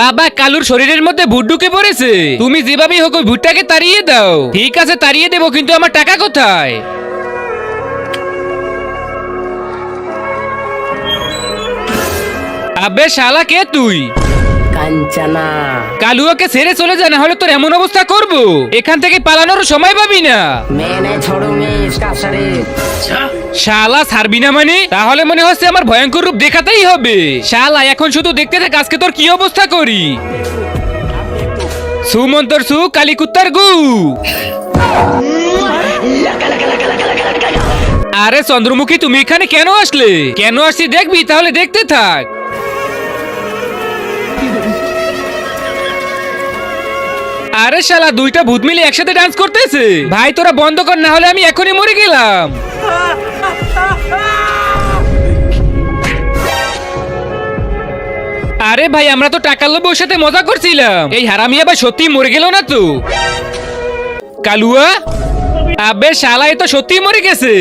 বাবা কালুর শরীরের মধ্যে ভূত ঢুকে পড়েছে, তুমি যেভাবেই হোক ওই ভূতটাকে তাড়িয়ে দাও। ঠিক আছে তাড়িয়ে দেবো, কিন্তু আমার টাকা কোথায়? আবে শালা কে তুই? কাঞ্চনা। কালুয়াকে ছেড়ে চলে যা, না হলে তোর এমন অবস্থা করব এখান থেকে পালানোর সময় পাবি না। मैंने छोड़ूंगी इसका शरीर। শালা ছাড়বি না মানে? তাহলে মনে হচ্ছে আমার ভয়ঙ্কর রূপ দেখাতেই হবে। শালা এখন শুধু দেখতে থাক আজকে তোর কি অবস্থা করি। সুমন্তর সু কালী কুত্তার গু। আরে চন্দ্রমুখী তুমি এখানে কেন আসলে? কেন আসছি দেখবি? তাহলে দেখতে থাক। আরে শালা দুইটা ভূত মিলে একসাথে ডান্স করতেছে। ভাই তোরা বন্ধ কর, না হলে আমি এখনই মরে গেলাম। আরে ভাই আমরা তো টাকার লোভে ওর সাথে মজা করছিলাম, এই হারামি আবার সত্যি মরে গেল না তো? কালুয়া, আবে শালা এ তো সত্যি মরে গেছে।